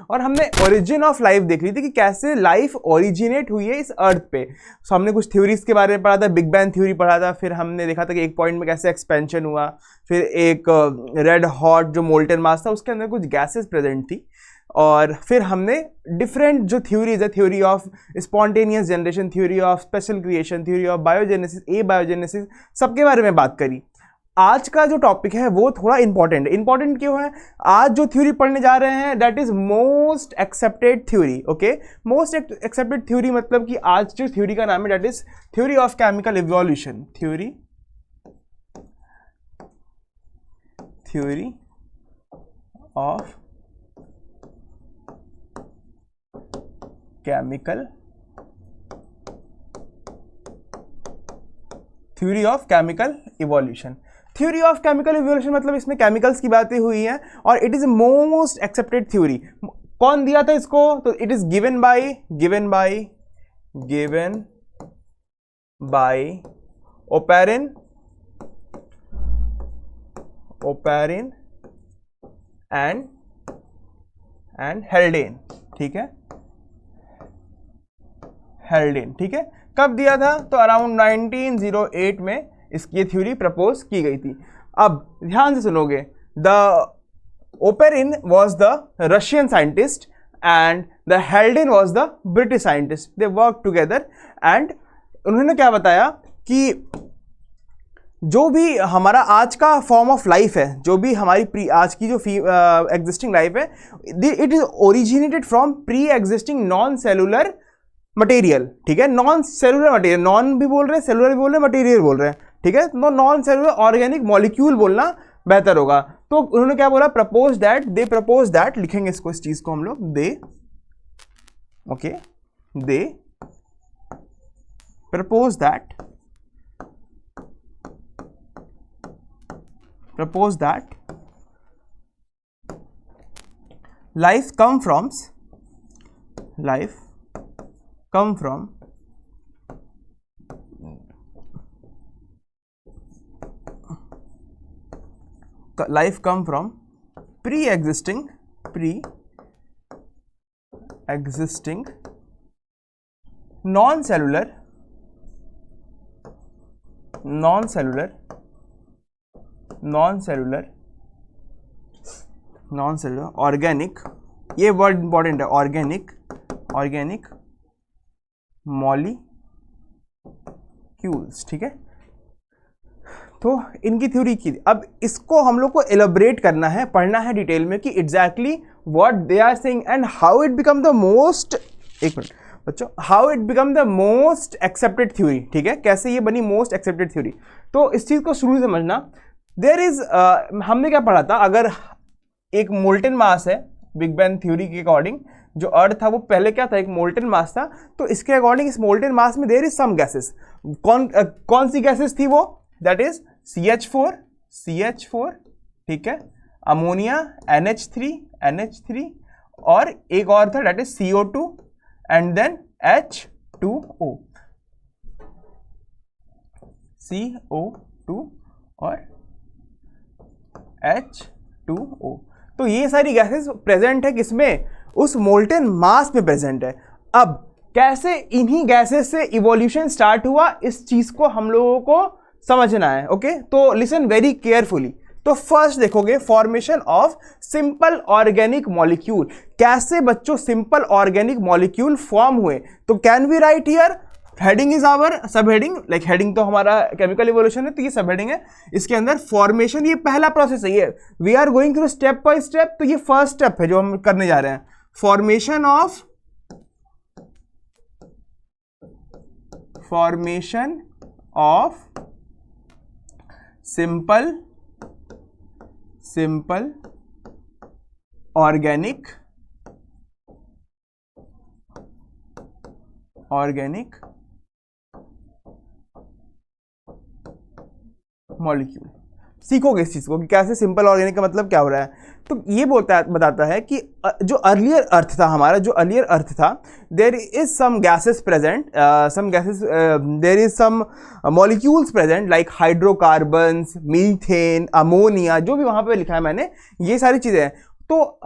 और हमने origin of life देख ली थी कि कैसे लाइफ ओरिजिनेट हुई है इस अर्थ पे। सो हमने कुछ थ्योरीज के बारे में पढ़ा था, बिग बैंग थ्योरी पढ़ा था, फिर हमने देखा था कि एक पॉइंट में कैसे एक्सपेंशन हुआ, फिर एक रेड हॉट जो मोल्टन मास था उसके अंदर कुछ गैसेस प्रेजेंट थी, और फिर हमने डिफरेंट जो थ्योरीज है, theory of spontaneous generation, theory of special creation, theory of biogenesis, A biogenesis, सबके बारे में बात करी। आज का जो टॉपिक है वो थोड़ा इंपॉर्टेंट है। इंपॉर्टेंट क्यों है? आज जो थ्योरी पढ़ने जा रहे हैं that is most accepted theory. Okay, most accepted theory मतलब कि आज जो थ्योरी का नाम है that is theory of chemical evolution. Theory of chemical, theory of chemical evolution. Theory of chemical evolution मतलब इसमें केमिकल्स की बातें हुई हैं और it is most accepted theory. कौन दिया था इसको? तो it is given by Oparin and हेल्डेन। ठीक है, हेल्डेन। ठीक है, कब दिया था? तो अराउंड 1908 में इसकी थ्योरी प्रपोज की गई थी। अब ध्यान से सुनोगे, the Oparin was the Russian scientist and the हेल्डेन was the British scientist. They work together and उन्होंने क्या बताया कि जो भी हमारा आज का फॉर्म ऑफ लाइफ है, जो भी हमारी आज की जो एग्जिस्टिंग लाइफ है, it is originated from pre existing non cellular material. ठीक है, नॉन सेलुलर मटेरियल, नॉन भी बोल रहे हैं, सेलुलर भी बोल रहे हैं, मटेरियल बोल रहे हैं। ठीक है, तो नॉन सेलुलर ऑर्गेनिक मॉलिक्यूल बोलना बेहतर होगा। तो उन्होंने क्या बोला? प्रपोज दैट, लिखेंगे इसको, इस चीज को हम लोग, they propose that life come from pre-existing non-cellular organic, ये वर्ड इंपॉर्टेंट है, ऑर्गेनिक मॉलिक्यूल्स। ठीक है, तो इनकी थ्योरी की। अब इसको हम लोग को एलोबरेट करना है, पढ़ना है डिटेल में कि exactly what they are saying and how it become the most, एक मिनट बच्चों, how it become the most accepted theory. ठीक है, कैसे ये बनी मोस्ट एक्सेप्टेड थ्योरी। तो इस चीज को शुरू से समझना। देयर इज हमने क्या पढ़ा था? अगर एक मोल्टन मास है, बिग बैंग थ्योरी के अकॉर्डिंग जो अर्थ था वो पहले क्या था? एक मोल्टन मास था। तो इसके अकॉर्डिंग इस मोल्टन मास में देयर इज सम गैसेस। कौन सी गैसेस थी वो? दैट इज CH4, ठीक है, अमोनिया, NH3 और एक और था that is CO2 and then H2O, CO2 और H2O। तो ये सारी गैसेस प्रेजेंट है किसमें? उस मोल्टन मास में प्रेजेंट है। अब कैसे इन्हीं गैसेस से इवोल्यूशन स्टार्ट हुआ, इस चीज को हम लोगों को समझना है। ओके, तो लिसन वेरी केयरफुली। तो फर्स्ट देखोगे formation of simple organic molecule. कैसे बच्चों सिंपल ऑर्गेनिक मॉलिक्यूल फॉर्म हुए? तो can we write here, heading is our sub heading, like heading तो हमारा केमिकल इवोल्यूशन है, तो ये सब हेडिंग है। इसके अंदर फॉर्मेशन, ये पहला प्रोसेस है, ये we are going through step by step. तो ये फर्स्ट स्टेप है जो हम करने जा रहे हैं, formation of simple organic molecule. सीखोगे इस चीज को कि कैसे सिंपल ऑर्गेनिक का मतलब क्या हो रहा है। तो ये बताता है कि जो अर्लियर अर्थ था हमारा, जो अर्लियर अर्थ था, there is some gases present, there is some molecules present like hydrocarbons, methane, ammonia, जो भी वहां पे लिखा है मैंने, ये सारी चीजें हैं। तो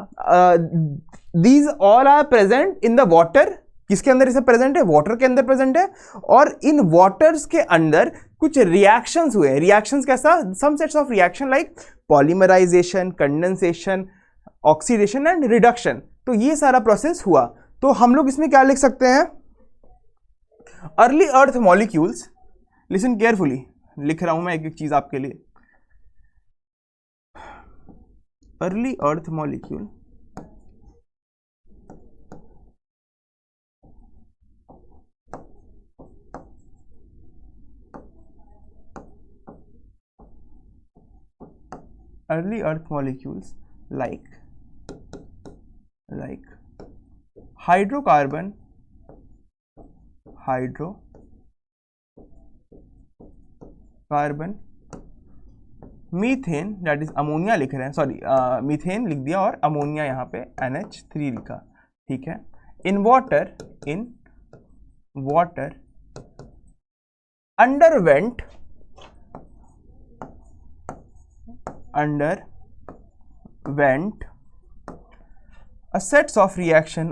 these all are present in the water, किसके अंदर इसे प्रेजेंट है, वाटर के अंदर प्रेजेंट है, और इन वाटर्स के अंदर कुछ रिएक्शंस हुए, रिएक्शंस कैसा, some sets of reaction like polymerisation, condensation, oxidation and reduction, तो ये सारा प्रोसेस हुआ। तो हम लोग इसमें क्या लिख सकते हैं, अर्ली अर्थ मॉलिक्यूल्स, लिसन केयरफुली, लिख रहा हूं मैं एक एक चीज आपके लिए, early earth molecule early earth molecules like hydrocarbon, methane, that is ammonia लिख रहे हैं, सॉरी मीथेन लिख दिया और अमोनिया यहाँ पे NH3 लिखा, ठीक है। In water underwent a sets of reaction,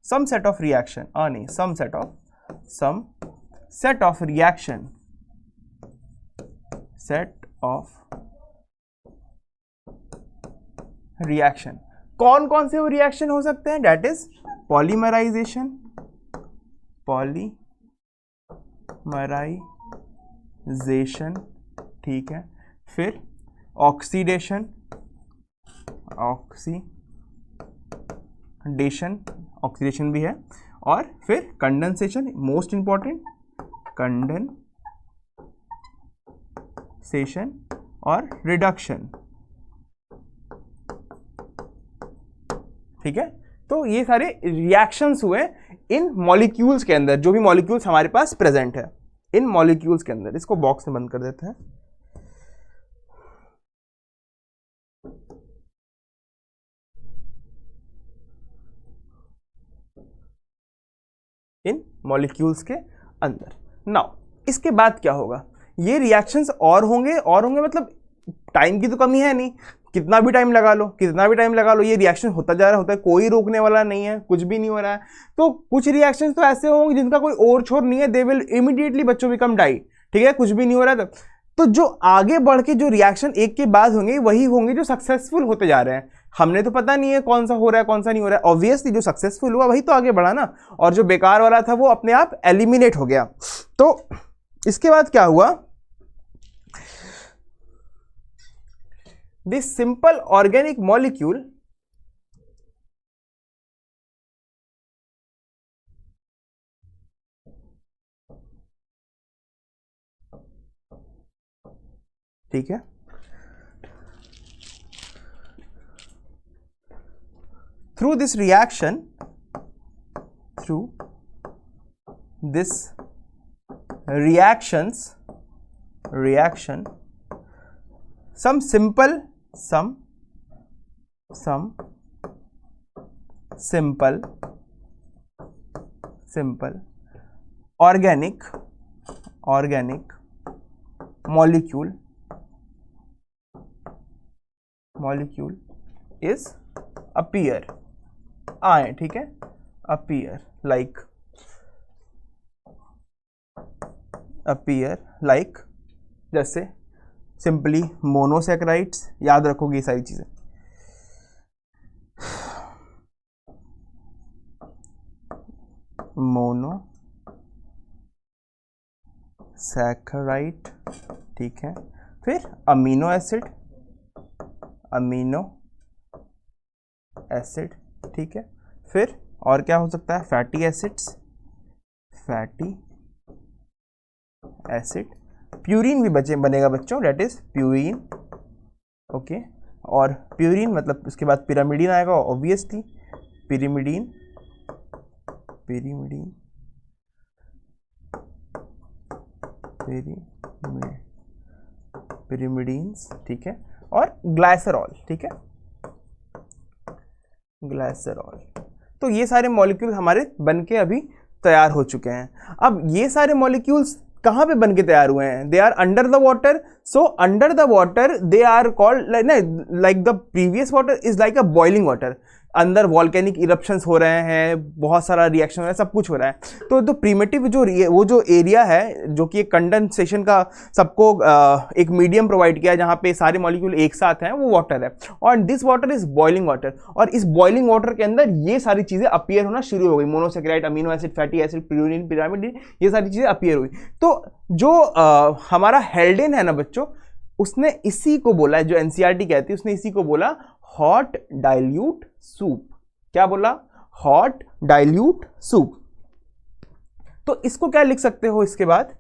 some set of reaction कौन कौन से वो रिएक्शन हो सकते हैं, डेट इज पॉलीमराइजेशन, ठीक है, फिर ऑक्सीडेशन भी है, और फिर कंडेंसेशन, मोस्ट इंपॉर्टेंट कंडेंसेशन और रिडक्शन, ठीक है। तो ये सारे रिएक्शंस हुए इन मॉलिक्यूल्स के अंदर, जो भी मॉलिक्यूल्स हमारे पास प्रेजेंट है इन मॉलिक्यूल्स के अंदर। इसको बॉक्स में बंद कर देते हैं। इन मॉलिक्यूल्स के अंदर। नाउ इसके बाद क्या होगा, ये रिएक्शंस और होंगे मतलब टाइम की तो कमी है नहीं, कितना भी टाइम लगा लो ये रिएक्शन होता जा रहा होता है, कोई रोकने वाला नहीं है, कुछ भी नहीं हो रहा है। तो कुछ रिएक्शंस तो ऐसे होंगे जिनका कोई और छोर नहीं है, दे विल इमीडिएटली बच्चों बिकम डाई, ठीक है, कुछ भी नहीं हो रहा है। तो जो आगे बढ़ के जो रिएक्शन एक के बाद होंगे वही होंगे जो सक्सेसफुल होते जा रहे हैं। हमने तो पता नहीं है कौन सा हो रहा है कौन सा नहीं हो रहा है, ऑब्वियसली जो सक्सेसफुल हुआ वही तो आगे बढ़ा ना, और जो बेकार वाला था वो अपने आप एलिमिनेट हो गया। तो इसके बाद क्या हुआ, दिस सिंपल ऑर्गेनिक मॉलिक्यूल ठीक है, through this reaction some simple organic molecule is appear आए, ठीक है, appear like जैसे सिंपली मोनोसैकेराइड्स, याद रखोगे ये सारी चीजें, मोनोसैकेराइड, ठीक है, फिर अमीनो एसिड, ठीक है, फिर और क्या हो सकता है, फैटी एसिड, प्यूरिन भी बनेगा बच्चों, डेट इज प्यूरिन, ओके, और प्यूरिन मतलब उसके बाद पिरामिडीन आएगा, ऑब्वियसली पिरिमिडीन्स, ठीक है, और ग्लाइसरॉल, ठीक है, ग्लाइसरॉल। तो ये सारे मॉलिक्यूल हमारे बनके अभी तैयार हो चुके हैं। अब ये सारे मॉलिक्यूल्स कहाँ पे बनके तैयार हुए हैं, they are under the water, so under the water they are called like the previous water is like a boiling water. अंदर वॉल्केनिक इरप्शंस हो रहे हैं, बहुत सारा रिएक्शन हो रहा है, सब कुछ हो रहा है। तो प्रीमिटिव वो जो एरिया है जो कि एक कंडेंसेशन का सबको एक मीडियम प्रोवाइड किया है जहाँ पे सारे मॉलिक्यूल एक साथ हैं, वो वाटर है। और this water is boiling water, और इस बॉइलिंग वाटर के अंदर ये सारी चीज़ें अपीयर होना शुरू हो गई, monosaccharide, amino acid, fatty acid, purine, pyramid, ये सारी चीज़ें अपीयर हुई। तो जो हमारा हेल्डेन है ना बच्चों, उसने इसी को बोला, जो एनसीईआरटी कहती है, उसने इसी को बोला हॉट डाइल्यूट सूप। क्या बोला? Hot dilute soup. तो इसको क्या लिख सकते हो इसके बाद?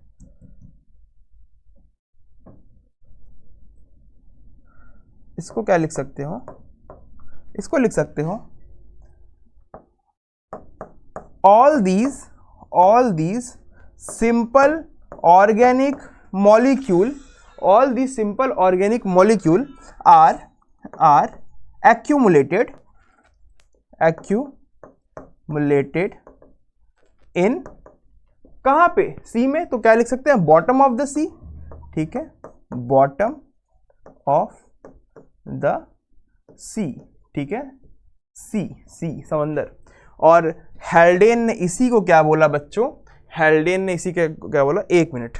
इसको क्या लिख सकते हो? इसको लिख सकते हो all these simple organic molecule are accumulated in कहां पे? सी में। तो क्या लिख सकते हैं? बॉटम ऑफ द सी। ठीक है, बॉटम ऑफ द सी। ठीक है, सी समंदर। और हेल्डेन ने इसी को क्या बोला बच्चों? हेल्डेन ने इसी के क्या बोला? एक मिनट,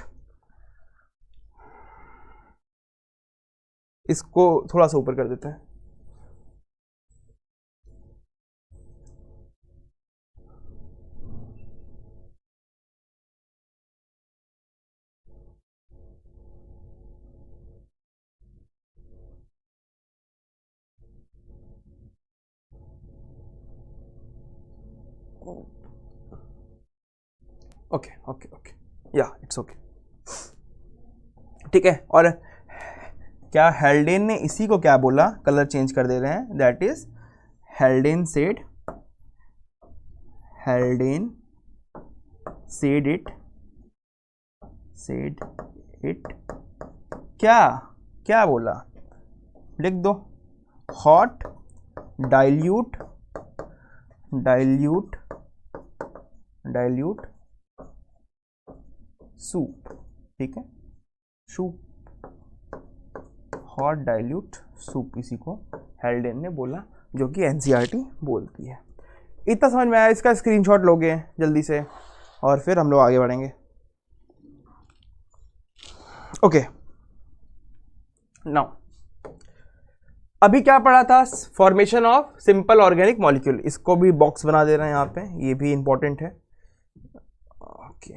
इसको थोड़ा सा ऊपर कर देते हैं। ओके ओके ओके, या इट्स ओके। ठीक है, और क्या हेल्डेन ने इसी को क्या बोला? कलर चेंज कर दे रहे हैं, दैट इज हेल्डेन सेड इट क्या बोला? लिख दो, हॉट डाइल्यूट सूप। ठीक है, सूप, हॉट डाइल्यूट सूप, इसी को हेल्डेन ने बोला, जो कि एनसीईआरटी बोलती है। इतना समझ में आया? इसका स्क्रीनशॉट लोगे जल्दी से, और फिर हम लोग आगे बढ़ेंगे। ओके, नाउ अभी क्या पढ़ा था? Formation of simple organic molecule. इसको भी बॉक्स बना दे रहे हैं यहाँ पे, ये भी इंपॉर्टेंट है। ओके,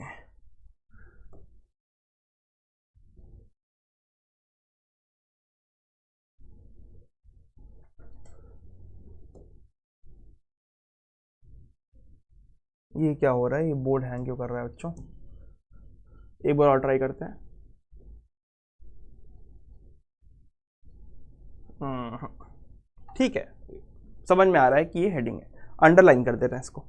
ये क्या हो रहा है? ये बोर्ड हैंग क्यों कर रहा है बच्चों? एक बार और ट्राई करते हैं। ठीक है, समझ में आ रहा है कि ये हेडिंग है, अंडरलाइन कर दे रहे हैं इसको।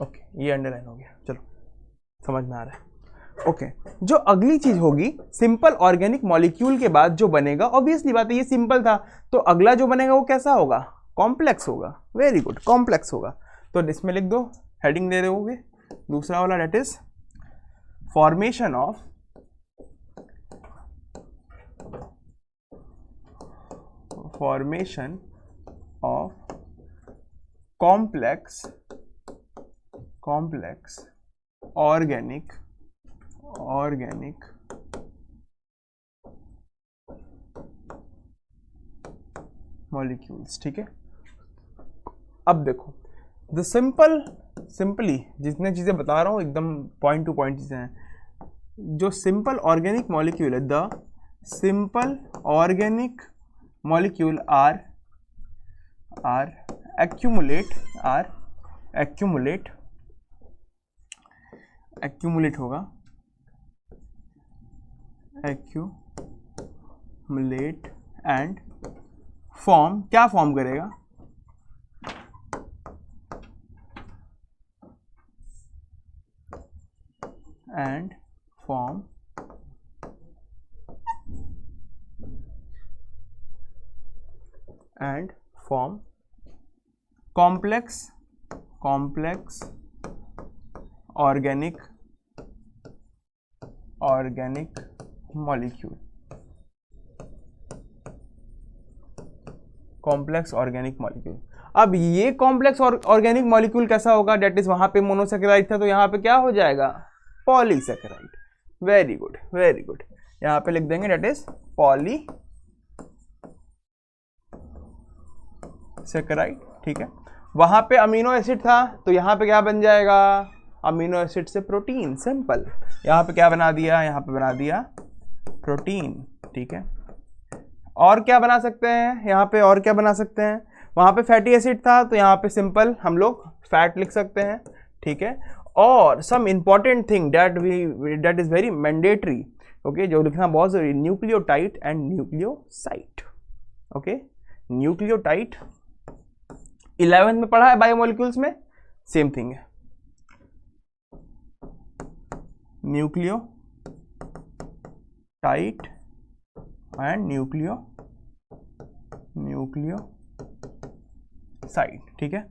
ओके, ये अंडरलाइन हो गया, चलो समझ में आ रहा है। ओके, जो अगली चीज होगी, सिंपल ऑर्गेनिक मॉलिक्यूल के बाद जो बनेगा, ऑब्वियसली बात है, ये सिंपल था, तो अगला जो बनेगा वो कैसा होगा? कॉम्प्लेक्स होगा। वेरी गुड, कॉम्प्लेक्स होगा। तो इसमें लिख दो, हेडिंग दे रहे होगे दूसरा वाला, that is formation of complex organic molecules. ठीक है, अब देखो, द सिंपली जितने चीजें बता रहा हूं एकदम पॉइंट टू पॉइंट चीजें हैं। जो सिंपल ऑर्गेनिक मॉलिक्यूल है, the simple organic molecule are accumulate होगा, accumulate एंड फॉर्म। क्या फॉर्म करेगा? And form complex organic organic molecule, complex organic molecule. अब ये कॉम्प्लेक्स ऑर्गेनिक मॉलिक्यूल कैसा होगा, डेट इज वहां पे मोनोसेकेराइड था तो यहाँ पे क्या हो जाएगा, polysaccharide. Very good very good, यहाँ पे लिख देंगे डेट इज पॉलीसेकेराइड, ठीक है। वहां पे अमीनो एसिड था तो यहाँ पे क्या बन जाएगा, अमीनो एसिड से प्रोटीन, सिंपल। यहाँ पे क्या बना दिया, यहाँ पे बना दिया प्रोटीन, ठीक है। और क्या बना सकते हैं, यहाँ पे और क्या बना सकते हैं, वहाँ पे फैटी एसिड था तो यहाँ पे सिंपल हम लोग फैट लिख सकते हैं, ठीक है। और some important thing that is very mandatory, okay, जो लिखना बहुत जरूरी, nucleotide and nucleoside, okay. Nucleotide 11th में पढ़ा है बायोमोलिक्यूल्स में, सेम थिंग है, न्यूक्लियोटाइड एंड न्यूक्लियोसाइड, ठीक है।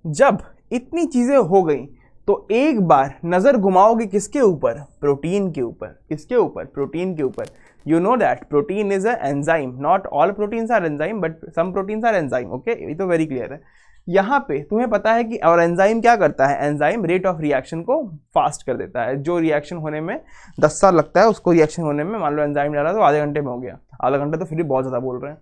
जब इतनी चीजें हो गई तो एक बार नजर घुमाओगे किसके ऊपर, प्रोटीन के ऊपर। किसके ऊपर, प्रोटीन के ऊपर। You know that protein is a enzyme, not all proteins are enzyme but some proteins are enzyme, okay, ये तो वेरी क्लियर है। यहाँ पे तुम्हें पता है कि और एंजाइम क्या करता है, एंजाइम रेट ऑफ रिएक्शन को फास्ट कर देता है। जो रिएक्शन होने में 10 साल लगता है उसको रिएक्शन होने में, मान लो एंजाइम डाला तो आधे घंटे में हो गया, आधा घंटा तो फिर भी बहुत ज़्यादा बोल रहे हैं।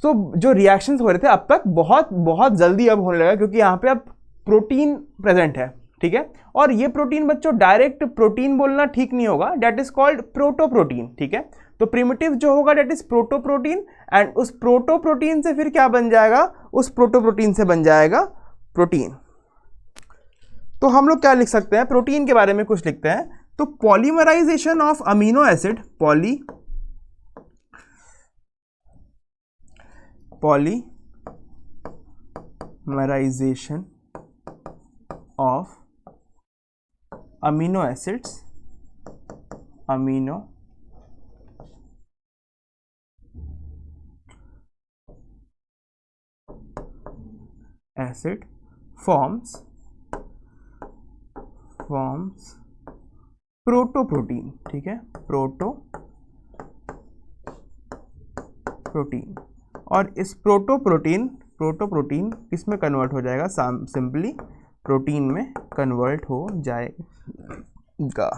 तो जो रिएक्शंस हो रहे थे अब तक बहुत बहुत जल्दी अब होने लगा, क्योंकि यहाँ पे अब प्रोटीन प्रेजेंट है, ठीक है। और ये प्रोटीन बच्चों डायरेक्ट प्रोटीन बोलना ठीक नहीं होगा, डेट इज कॉल्ड प्रोटोप्रोटीन, ठीक है। तो प्रिमिटिव जो होगा डेट इज प्रोटोप्रोटीन, एंड उस प्रोटोप्रोटीन से फिर क्या बन जाएगा, उस प्रोटोप्रोटीन से बन जाएगा प्रोटीन। तो हम लोग क्या लिख सकते हैं, प्रोटीन के बारे में कुछ लिखते हैं। तो polymerisation of amino acid, polymerisation of amino acids, amino acid forms protoprotein, ठीक है, प्रोटोप्रोटीन। और इस प्रोटोप्रोटीन किस में कन्वर्ट हो जाएगा, सिंपली प्रोटीन में कन्वर्ट हो जाएगा।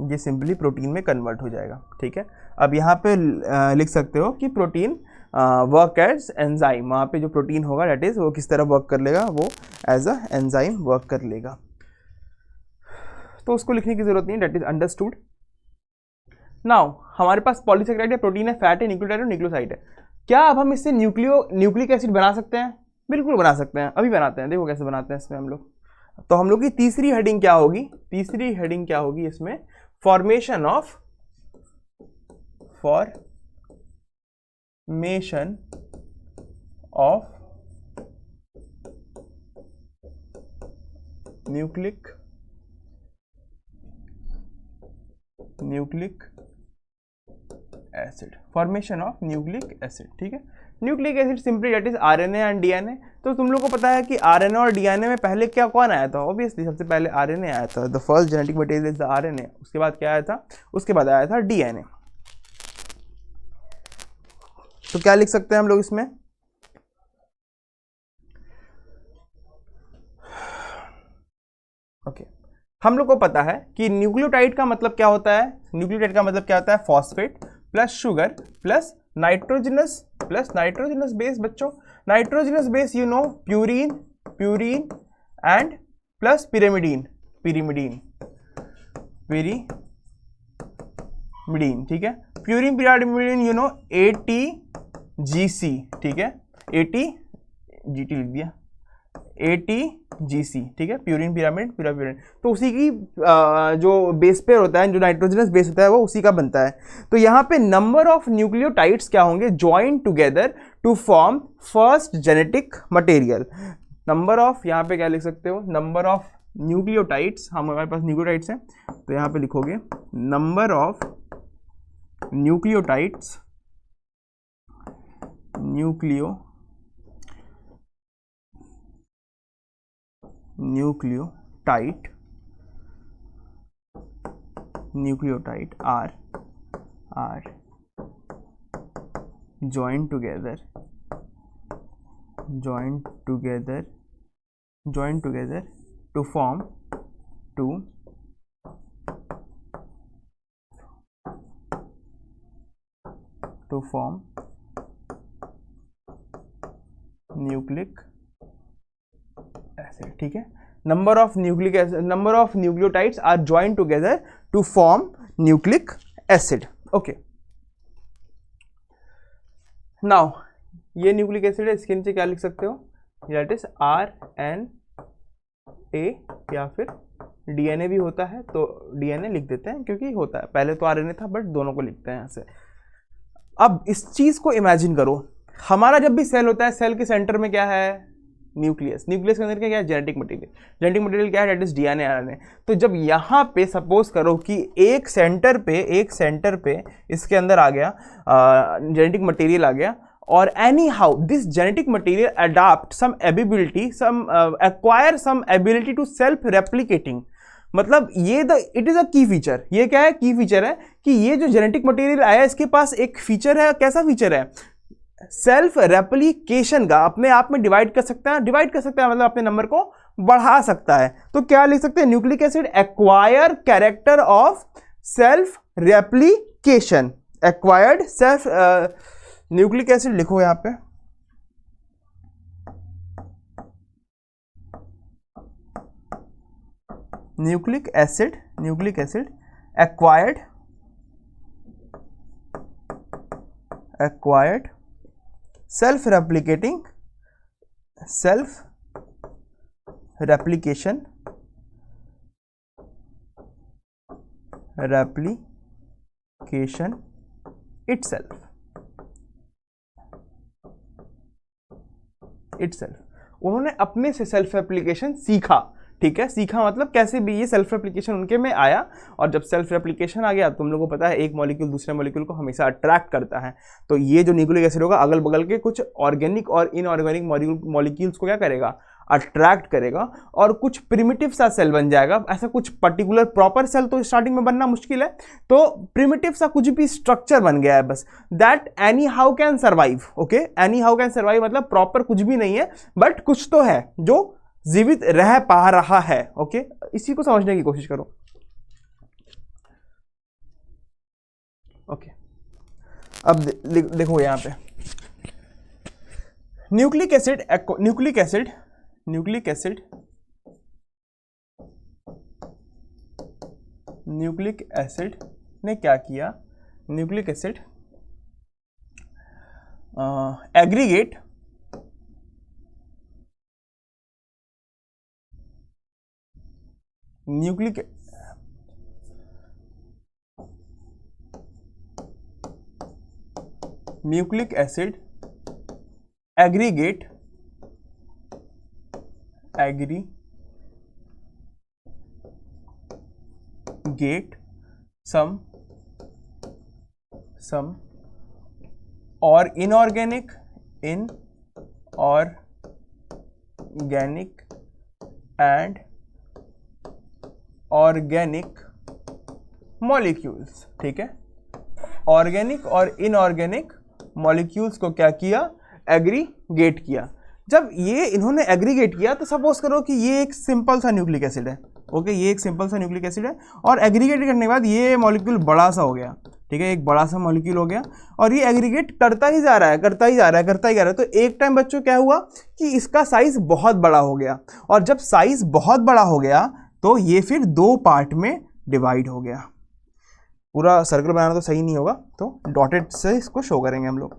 ये सिंपली प्रोटीन में कन्वर्ट हो जाएगा, ठीक है। अब यहाँ पे लिख सकते हो कि प्रोटीन वर्क एज एंजाइम, वहाँ पे जो प्रोटीन होगा डेट इज वो किस तरह वर्क कर लेगा, वो एज अ एंजाइम वर्क कर लेगा। तो उसको लिखने की जरूरत नहीं, डेट इज अंडरस्टूड। नाउ हमारे पास पॉलीसेकेराइड है, प्रोटीन है, फैट है, न्यूक्लियोटाइड और न्यूक्लियोसाइड है। क्या अब हम इससे न्यूक्लिक एसिड बना सकते हैं, बिल्कुल बना सकते हैं, अभी बनाते हैं, देखो कैसे बनाते हैं इसमें हम लोग। तो हम लोग की तीसरी हेडिंग क्या होगी, तीसरी हेडिंग क्या होगी इसमें, formation of nucleic acid, formation of nucleic acid, ठीक है। Nucleic acid simply that is RNA and DNA. तो तुम लोग को पता है कि आरएनए और डीएनए में पहले क्या कौन आया था, ऑब्वियसली सबसे पहले आरएनए आया था, the first genetic material is the RNA. उसके बाद क्या आया था, उसके बाद आया था डीएनए। तो क्या लिख सकते हैं हम लोग इसमें, ओके हम लोग को पता है कि न्यूक्लियोटाइड का मतलब क्या होता है, न्यूक्लियोटाइड का मतलब क्या होता है, phosphate plus sugar plus nitrogenous base. बच्चों nitrogenous base you know, purine and plus pyrimidine, ठीक है। Purine pyrimidine you know ATGC, ठीक है, ATGT लिख दिया, ATGC, ठीक है, प्यूरीन पिरामिड। तो उसी की जो बेस पेयर होता है, जो नाइट्रोजनस बेस होता है वो उसी का बनता है। तो यहाँ पे नंबर ऑफ न्यूक्लियोटाइड्स क्या होंगे, join together to form first genetic material. Number of, यहाँ पे क्या लिख सकते हो, नंबर ऑफ न्यूक्लियोटाइड्स, हमारे पास न्यूक्लियोटाइड्स हैं तो यहाँ पे लिखोगे number of nucleotides, nucleotide are joined together to form nucleic acid. ठीक है, number of nucleotides are joint together to form nucleic acid. Okay, now ये न्यूक्लिक एसिड है, इसके नीचे क्या लिख सकते हो, दैट इज RNA या फिर DNA भी होता है, तो DNA लिख देते हैं क्योंकि होता है, पहले तो RNA था बट दोनों को लिखते हैं यहाँ से। अब इस चीज को इमेजिन करो, हमारा जब भी सेल होता है, सेल के सेंटर में क्या है, न्यूक्लियस। न्यूक्लियस के अंदर क्या है, जेनेटिक मटेरियल क्या है, दैट इज DNA RNA। तो जब यहाँ पे सपोज करो कि एक सेंटर पे इसके अंदर आ गया जेनेटिक मटेरियल आ गया, और any how this genetic material adopt some ability acquire some ability to self replicating, मतलब ये इट इज अ की फीचर। ये क्या है, की फीचर है कि ये जो जेनेटिक मटेरियल आया इसके पास एक फीचर है, कैसा फीचर है, सेल्फ रेप्लिकेशन का, अपने आप में डिवाइड कर सकता है मतलब अपने नंबर को बढ़ा सकता है। तो क्या लिख सकते हैं, nucleic acid acquire character of self replication, acquired self nucleic acid लिखो यहां पे, nucleic acid acquired self replication itself। उन्होंने अपने से सेल्फ रेप्लिकेशन सीखा। ठीक है, सीखा मतलब कैसे भी ये सेल्फ रेप्लिकेशन उनके में आया, और जब सेल्फ रेप्लिकेशन आ गया, तुम लोगों को पता है एक मॉलिक्यूल दूसरे मॉलिक्यूल को हमेशा अट्रैक्ट करता है, तो ये जो न्यूक्लिक एसिड होगा अगल बगल के कुछ ऑर्गेनिक और इनऑर्गेनिक मॉलिक्यूल्स को क्या करेगा, अट्रैक्ट करेगा, और कुछ प्रिमिटिव सा सेल बन जाएगा। ऐसा कुछ पर्टिकुलर प्रॉपर सेल तो स्टार्टिंग में बनना मुश्किल है, तो प्रिमिटिव सा कुछ भी स्ट्रक्चर बन गया है बस, that any how can survive. Okay, any how can survive मतलब प्रॉपर कुछ भी नहीं है बट कुछ तो है जो जीवित रह पा रहा है। ओके, इसी को समझने की कोशिश करो। ओके, अब देखो यहां पे न्यूक्लिक एसिड ने क्या किया, nucleic acid aggregate nucleic acid aggregate some or inorganic and organic molecules। ठीक है, ऑर्गेनिक और इनऑर्गेनिक मॉलिक्यूल्स को क्या किया, एग्रीगेट किया। जब ये इन्होंने एग्रीगेट किया तो सपोज करो कि ये एक सिंपल सा न्यूक्लिक एसिड है। ओके, ये एक सिंपल सा न्यूक्लिक एसिड है, और एग्रीगेट करने के बाद ये मॉलिक्यूल बड़ा सा हो गया। ठीक है, एक बड़ा सा मॉलिक्यूल हो गया, और ये एग्रीगेट करता ही जा रहा है। तो एक टाइम बच्चों क्या हुआ कि इसका साइज बहुत बड़ा हो गया, और जब साइज बहुत बड़ा हो गया तो ये फिर दो पार्ट में डिवाइड हो गया। पूरा सर्कल बनाना तो सही नहीं होगा, तो डॉटेड से इसको शो करेंगे हम लोग।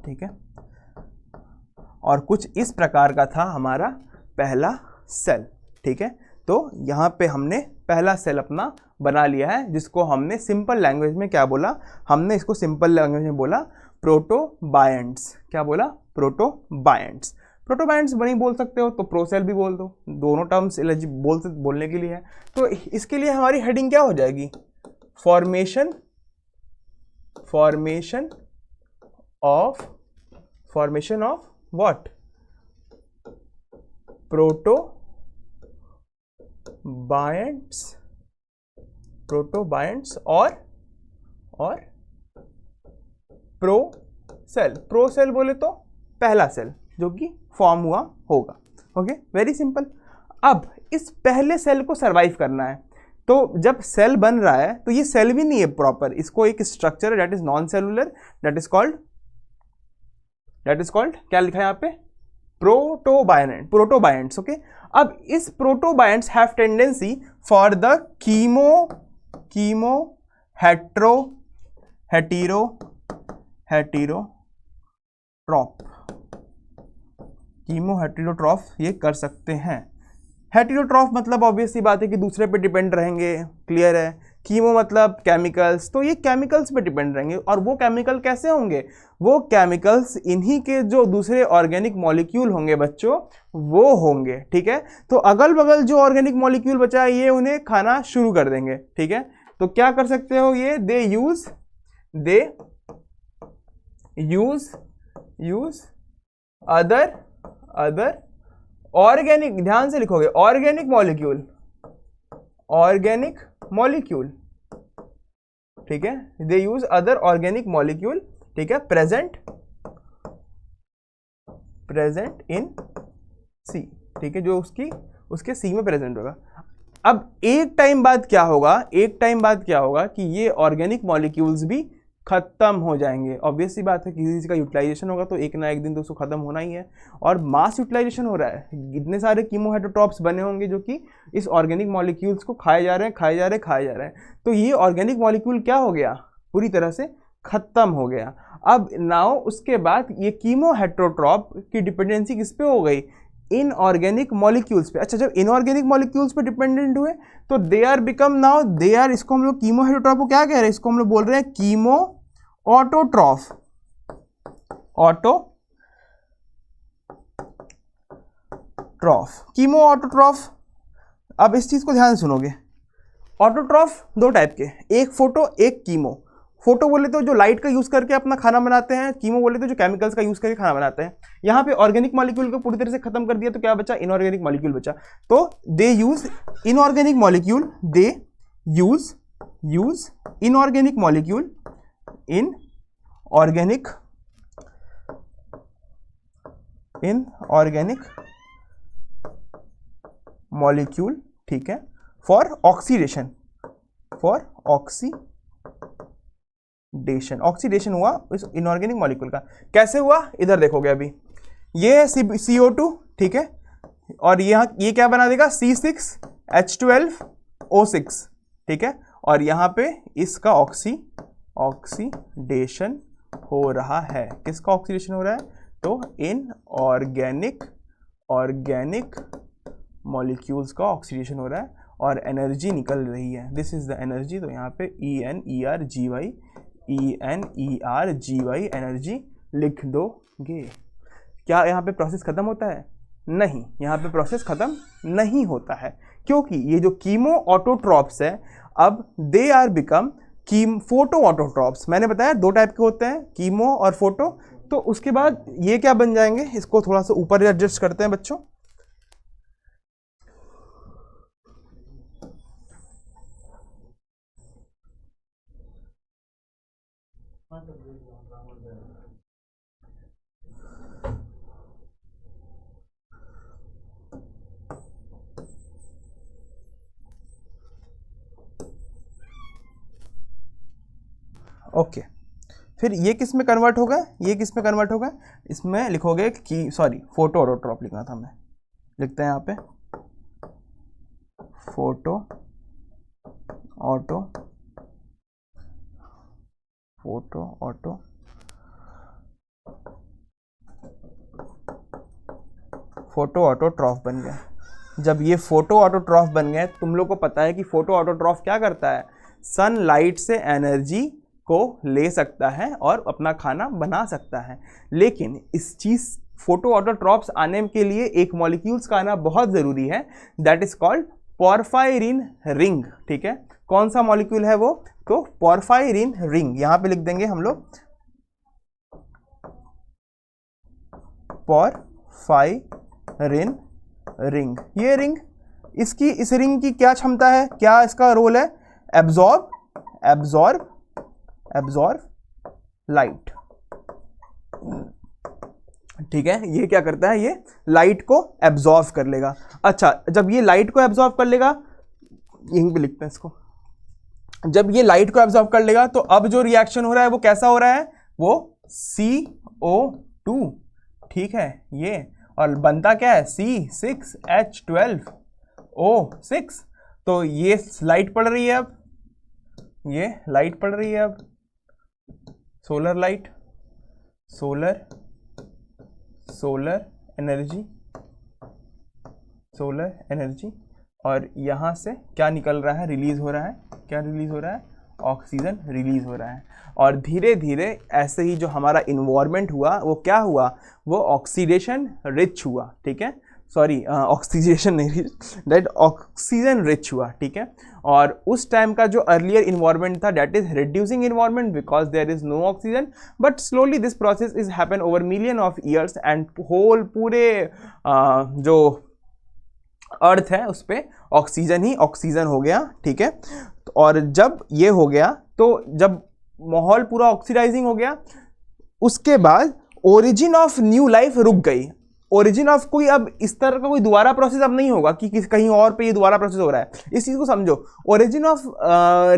ठीक है, और कुछ इस प्रकार का था हमारा पहला सेल। ठीक है, तो यहाँ पे हमने पहला सेल अपना बना लिया है, जिसको हमने सिंपल लैंग्वेज में क्या बोला, हमने इसको सिंपल लैंग्वेज में बोला प्रोटोबायंट्स। क्या बोला, प्रोटोबायंट्स। प्रोटोबायंट्स नहीं बोल सकते हो तो प्रोसेल भी बोल दो, दोनों टर्म्स बोलने के लिए है। तो इसके लिए हमारी हेडिंग क्या हो जाएगी, फॉर्मेशन ऑफ व्हाट, प्रोटोबायंट्स और प्रोसेल। प्रोसेल बोले तो पहला सेल जो कि फॉर्म हुआ होगा। Okay, very simple. अब इस पहले सेल को सरवाइव करना है, तो जब सेल बन रहा है तो ये सेल भी नहीं है प्रॉपर, इसको एक स्ट्रक्चर है that is non cellular, that is called क्या लिखा है यहाँ पे, प्रोटोबायंट्स। ओके, अब इस protobionts have tendency for the chemo heterotroph ये कर सकते हैं। हेटेरोट्रॉफ मतलब ऑब्वियसली बात है कि दूसरे पे डिपेंड रहेंगे, क्लियर है। कीमो मतलब केमिकल्स, तो ये केमिकल्स पे डिपेंड रहेंगे। और वो केमिकल कैसे होंगे, वो केमिकल्स इन्हीं के जो दूसरे ऑर्गेनिक मॉलिक्यूल होंगे बच्चों, वो होंगे। ठीक है, तो अगल बगल जो ऑर्गेनिक मॉलिक्यूल बचा है ये उन्हें खाना शुरू कर देंगे। ठीक है, तो क्या कर सकते हो, ये दे यूज अदर ऑर्गेनिक, ध्यान से लिखोगे, ऑर्गेनिक मॉलिक्यूल। ठीक है, दे यूज अदर ऑर्गेनिक मॉलिक्यूल। ठीक है, प्रेजेंट इन सी। ठीक है, जो उसके सी में प्रेजेंट होगा। अब एक टाइम बाद क्या होगा कि ये ऑर्गेनिक मॉलिक्यूल्स भी खत्म हो जाएंगे। ऑब्वियसली बात है, किसी चीज़ का यूटिलाइजेशन होगा तो एक ना एक दिन तो उसको खत्म होना ही है, और मास यूटिलाइजेशन हो रहा है। इतने सारे कीमोहेटेरोट्रॉप्स बने होंगे जो कि इस ऑर्गेनिक मॉलिक्यूल्स को खाए जा रहे हैं। तो ये ऑर्गेनिक मॉलिक्यूल क्या हो गया, पूरी तरह से खत्म हो गया। अब नाउ उसके बाद ये कीमोहेटेरोट्रॉप की डिपेंडेंसी किस पे हो गई, इनऑर्गेनिक मॉलिक्यूल्स पे। अच्छा, जब इनऑर्गेनिक मॉलिक्यूल्स पे डिपेंडेंट हुए तो इसको हम लोग कीमोहेटेरोट्रॉप को क्या कह रहे हैं, इसको हम लोग बोल रहे हैं कीमो ऑटोट्रॉफ। Chemo autotroph. अब इस चीज को ध्यान से सुनोगे, ऑटोट्रॉफ दो टाइप के, एक फोटो एक कीमो। फोटो बोले तो जो लाइट का यूज करके अपना खाना बनाते हैं, कीमो बोले तो जो केमिकल्स का यूज करके खाना बनाते हैं। यहाँ पे ऑर्गेनिक मॉलिक्यूल को पूरी तरह से खत्म कर दिया तो क्या बचा, इनऑर्गेनिक मॉलिक्यूल बचा। तो दे यूज इनऑर्गेनिक मॉलिक्यूल ठीक है, फॉर ऑक्सीडेशन। ऑक्सीडेशन हुआ इस इनऑर्गेनिक मॉलिक्यूल का। कैसे हुआ, इधर देखोगे, अभी ये है CO2, ठीक है, और ये क्या बना देगा, C6H12O6, ठीक है, और यहाँ पे इसका ऑक्सीडेशन हो रहा है। किसका ऑक्सीडेशन हो रहा है, तो इनऑर्गेनिक मॉलिक्यूल्स का ऑक्सीडेशन हो रहा है और एनर्जी निकल रही है। This is the energy. तो यहाँ पे ENERGY एनर्जी लिख दोगे। क्या यहाँ पे प्रोसेस खत्म होता है, नहीं, यहाँ पे प्रोसेस खत्म नहीं होता है, क्योंकि ये जो कीमो ऑटोट्रॉप्स है, अब they are become photoautotrophs. मैंने बताया दो टाइप के होते हैं, कीमो और फोटो। तो उसके बाद ये क्या बन जाएंगे, इसको थोड़ा सा ऊपर एडजस्ट करते हैं बच्चों। ओके, फिर ये किस में कन्वर्ट होगा, इसमें लिखोगे कि फोटो ऑटोट्रॉप लिखना था, मैं लिखते हैं यहाँ पे फोटो ऑटोट्रॉफ बन गया। जब ये फोटो ऑटोट्रॉफ बन गए, तुम लोग को पता है कि फोटो ऑटोट्रॉफ क्या करता है, सनलाइट से एनर्जी को ले सकता है और अपना खाना बना सकता है। लेकिन इस चीज फोटो ऑटोट्रॉप्स आने के लिए एक मॉलिक्यूल्स का आना बहुत जरूरी है, that is called porphyrin ring. ठीक है, कौन सा मॉलिक्यूल है वो, तो पोरफायरिन रिंग। यहां पे लिख देंगे हम लोग पोरफायरिन रिंग। ये रिंग, इसकी इस रिंग की क्या क्षमता है, क्या इसका रोल है, एब्जॉर्ब लाइट। ठीक है, ये क्या करता है, ये लाइट को एब्जॉर्ब कर लेगा। अच्छा, जब ये लाइट को एब्जॉर्ब कर लेगा, यहीं पे लिखते हैं इसको, जब ये लाइट को एब्जॉर्ब कर लेगा तो अब जो रिएक्शन हो रहा है वो कैसा हो रहा है, वो CO2। ठीक है, ये और बनता क्या है, C6H12O6। तो ये लाइट पड़ रही है, अब ये लाइट पड़ रही है, अब सोलर लाइट, सोलर एनर्जी, और यहां से क्या निकल रहा है, रिलीज हो रहा है, क्या रिलीज हो रहा है, ऑक्सीजन रिलीज हो रहा है। और धीरे धीरे ऐसे ही जो हमारा इन्वायरमेंट हुआ वो क्या हुआ, वो ऑक्सीडेशन रिच हुआ। ठीक है, सॉरी ऑक्सीडेशन नहीं रिच, दैट ऑक्सीजन रिच हुआ। ठीक है, और उस टाइम का जो अर्लियर इन्वायरमेंट था that is reducing environment because there is no oxygen, but slowly this process is happen over million of years and whole पूरे जो अर्थ है उस पर ऑक्सीजन ही ऑक्सीजन हो गया। ठीक है, और जब ये हो गया तो जब माहौल पूरा ऑक्सीडाइजिंग हो गया, उसके बाद ओरिजिन ऑफ न्यू लाइफ रुक गई। ओरिजिन ऑफ कोई अब इस तरह का कोई दोबारा प्रोसेस अब नहीं होगा कि कहीं और पे ये दोबारा प्रोसेस हो रहा है, इस चीज को समझो। ओरिजिन ऑफ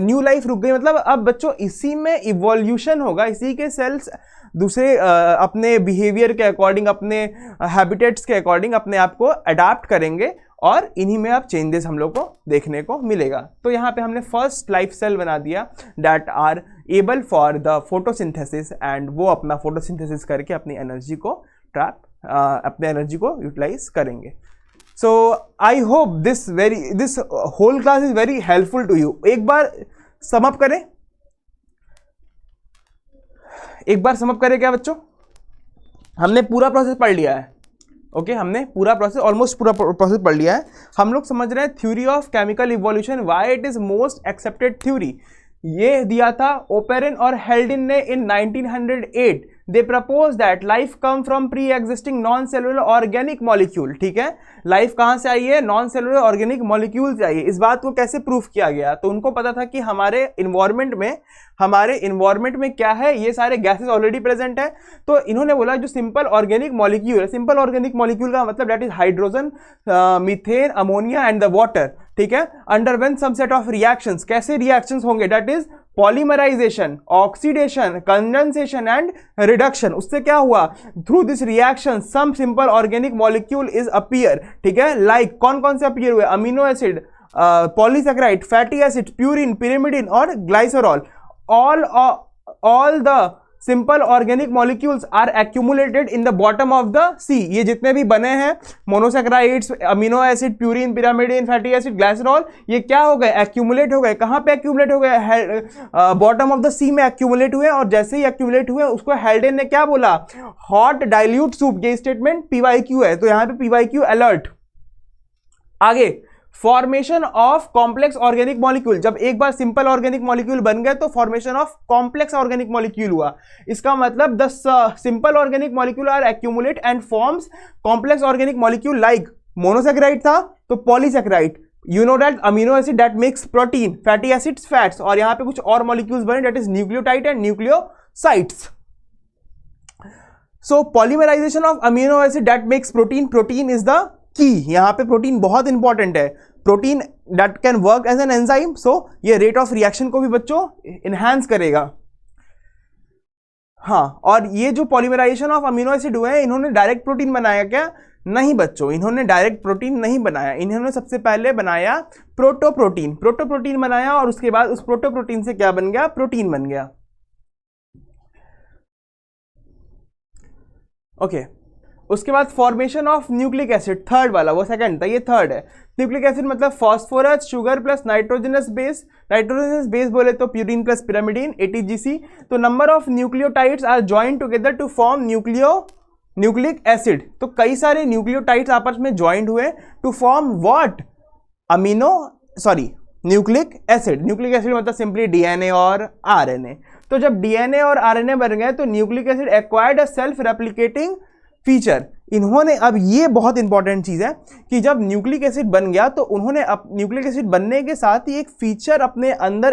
न्यू लाइफ रुक गई, मतलब अब बच्चों इसी में इवोल्यूशन होगा, इसी के सेल्स दूसरे अपने बिहेवियर के अकॉर्डिंग, अपने हैबिटेट्स के अकॉर्डिंग अपने आप को अडाप्ट करेंगे और इन्हीं में अब चेंजेस हम लोग को देखने को मिलेगा। तो यहाँ पे हमने फर्स्ट लाइफ सेल बना दिया that are able for the photosynthesis, and वो अपना फोटोसिंथेसिस करके अपनी एनर्जी को अपने एनर्जी को यूटिलाइज करेंगे। So I hope this whole class is very helpful to you. एक बार समअप करें, क्या बच्चों, हमने पूरा प्रोसेस पढ़ लिया है। ओके, हमने पूरा प्रोसेस, ऑलमोस्ट पूरा प्रोसेस पढ़ लिया है। हम लोग समझ रहे हैं theory of chemical evolution, why it is most accepted theory. ये दिया था ओपेरिन और हेल्डिन ने in 1908। They propose that life come from pre existing non cellular organic molecule. ठीक है, लाइफ कहां से आई है, नॉन सेलुलर ऑर्गेनिक मॉलिक्यूल से आई है। इस बात को कैसे प्रूफ किया गया, तो उनको पता था कि हमारे इन्वायरमेंट में क्या है, ये सारे गैसेस ऑलरेडी प्रेजेंट है। तो इन्होंने बोला जो सिंपल ऑर्गेनिक मॉलिक्यूल है, सिंपल ऑर्गेनिक मॉलिक्यूल का मतलब that is hydrogen, methane, ammonia and the water. ठीक है, underwent some set of reactions. कैसे रिएक्शंस होंगे, that is polymerization, oxidation, condensation and reduction. उससे क्या हुआ, through this reaction some simple organic molecule is appear. ठीक है, लाइक कौन कौन से अपीयर हुए, amino acid, polysaccharide, fatty acid, purine, pyrimidine और glycerol. all the simple organic molecules are accumulated in the bottom of the sea। ये जितने भी बने हैं monosaccharides, amino acid, purine, pyrimidine, fatty acid, glycerol, ये क्या हो गए, एक्यूमुलेट हो गए। कहाँ पे एक्यूमुलेट हो गए, बॉटम ऑफ द सी में एक्यूमुलेट हुए। और जैसे ही एक्यूमुलेट हुए उसको हेल्डेन ने क्या बोला, हॉट डाइल्यूट सूप। ये स्टेटमेंट PYQ है, तो यहाँ पे PYQ अलर्ट। आगे formation of complex organic molecule. जब एक बार सिंपल ऑर्गेनिक मॉलिक्यूल बन गए तो formation of complex organic molecule हुआ। इसका मतलब the simple organic molecule are accumulate and forms complex organic molecule. Like monosaccharide था तो polysaccharide, you know that amino acid that makes protein, fatty acids fats, और यहां पे कुछ और मॉलिक्यूल्स बने that is nucleotide and nucleosides. So polymerisation of amino acid that makes protein, protein is the key. यहां पे प्रोटीन बहुत important है, protein that can work as an enzyme. So ये रेट ऑफ रिएक्शन को भी बच्चों enhance करेगा। हाँ, और ये जो पॉलीमराइजेशन ऑफ अमीनो एसिड हुए हैं, इन्होंने डायरेक्ट प्रोटीन बनाया क्या, नहीं बच्चों, इन्होंने डायरेक्ट प्रोटीन नहीं बनाया। इन्होंने सबसे पहले बनाया प्रोटोप्रोटीन, प्रोटोप्रोटीन बनाया, और उसके बाद उस प्रोटोप्रोटीन से क्या बन गया, प्रोटीन बन गया। ओके, उसके बाद formation of nucleic acid, third वाला, वो सेकंड था, ये थर्ड है। न्यूक्लिक एसिड मतलब phosphorus, sugar plus nitrogenous base. Nitrogenous base बोले तो प्यूरिन प्लस पिरामिडिन, ATGC। तो number of nucleotides are joined together to form nucleic acid. तो कई सारे न्यूक्लियोटाइड्स आपस में ज्वाइंट हुए to form what, nucleic acid. Nucleic acid मतलब सिंपली DNA और RNA। तो जब DNA और RNA बन गए तो nucleic acid acquired a self replicating feature, इन्होंने, अब ये बहुत इंपॉर्टेंट चीज है कि जब न्यूक्लिक एसिड बन गया तो उन्होंने न्यूक्लिक एसिड बनने के साथ ही एक फीचर अपने अंदर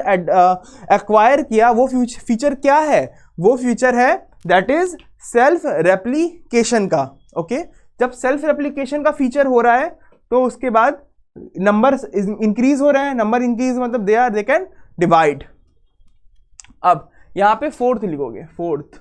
एक्वायर किया। वो फीचर क्या है? वो फीचर है दैट इज सेल्फ रेप्लिकेशन का। ओके, जब सेल्फ रेप्लिकेशन का फीचर हो रहा है तो उसके बाद नंबर इंक्रीज हो रहे हैं। नंबर इंक्रीज मतलब दे कैन डिवाइड। अब यहां पे फोर्थ लिखोगे, फोर्थ,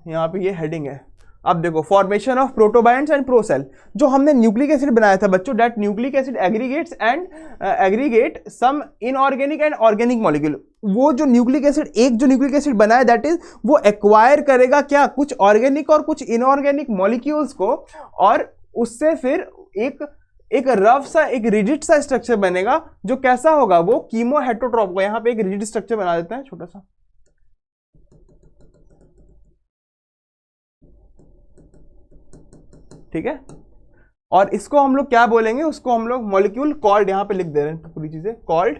यहां पे ये हेडिंग है। अब देखो, formation of protobionts and procell. जो हमने न्यूक्लिक एसिड बनाया था बच्चों, that nucleic acid aggregates and aggregate some inorganic and organic molecule. वो जो न्यूक्लिक एसिड, एक जो न्यूक्लिक एसिड बना है दैट इज, वो एक्वायर करेगा क्या? कुछ ऑर्गेनिक और कुछ इनऑर्गेनिक मॉलिक्यूल्स को, और उससे फिर एक रफ सा, एक रिजिड सा स्ट्रक्चर बनेगा जो कैसा होगा? वो कीमो हेटेरोट्रॉप को, यहां पे एक रिजिड स्ट्रक्चर बना देते हैं छोटा सा, ठीक है। और इसको हम लोग क्या बोलेंगे? उसको हम लोग मॉलिक्यूल कॉल्ड, यहां पे लिख दे रहे हैं पूरी चीजें, कॉल्ड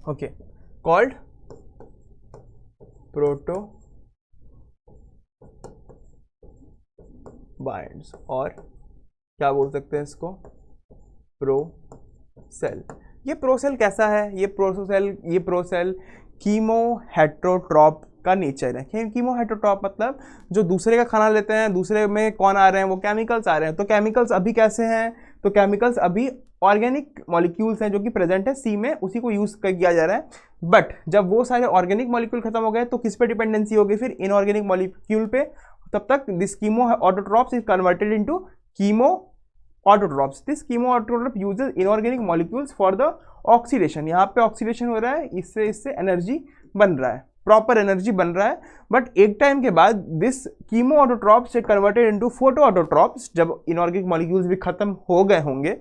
ओके, कॉल्ड प्रोटोबायंट्स, और क्या बोल सकते हैं इसको? प्रोसेल। ये प्रोसेल कैसा है? ये प्रोसेल कीमो हेटेरोट्रॉप का नेचर है। कीमो हेटेरोट्रॉप मतलब जो दूसरे का खाना लेते हैं, दूसरे में कौन आ रहे हैं? वो केमिकल्स आ रहे हैं। तो केमिकल्स अभी कैसे हैं? तो केमिकल्स अभी ऑर्गेनिक मॉलिक्यूल्स हैं जो कि प्रेजेंट है सी में, उसी को यूज किया जा रहा है। बट जब वो सारे ऑर्गेनिक मॉलिक्यूल खत्म हो गए तो किस पे डिपेंडेंसी होगी? फिर इनऑर्गेनिक मॉलिक्यूल पे। तब तक this chemo autotrophs is converted into chemo autotrophs. This chemo autotroph uses inorganic molecules for the oxidation. यहाँ पे ऑक्सीडेशन हो रहा है, इससे एनर्जी बन रहा है, प्रॉपर एनर्जी बन रहा है। बट एक टाइम के बाद दिस कीमो ऑटोट्रॉप्स से कन्वर्टेड इनटू फोटो ऑटोट्रॉप्स। जब इनऑर्गेनिक मॉलिक्यूल्स भी खत्म हो गए होंगे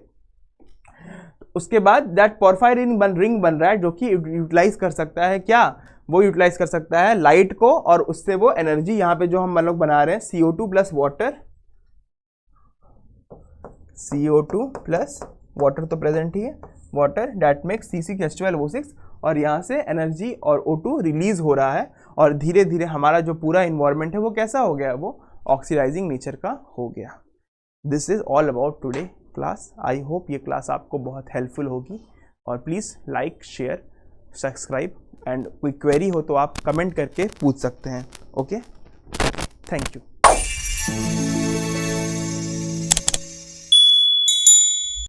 उसके बाद दैट पोरफायरिन रिंग बन रहा है जो कि यूटिलाइज कर सकता है क्या? वो यूटिलाइज कर सकता है लाइट को, और उससे वो एनर्जी, यहाँ पे जो हम लोग बना रहे हैं CO2 plus water, CO2 plus water तो प्रेजेंट ही है, वाटर दैट मेक्स C6H12O6, और यहाँ से एनर्जी और O2 रिलीज हो रहा है। और धीरे धीरे हमारा जो पूरा इन्वायरमेंट है वो कैसा हो गया? वो ऑक्सीडाइजिंग नेचर का हो गया। This is all about today class. I hope ये क्लास आपको बहुत हेल्पफुल होगी, और please like, share, subscribe, and कोई क्वेरी हो तो आप कमेंट करके पूछ सकते हैं। Okay, thank you.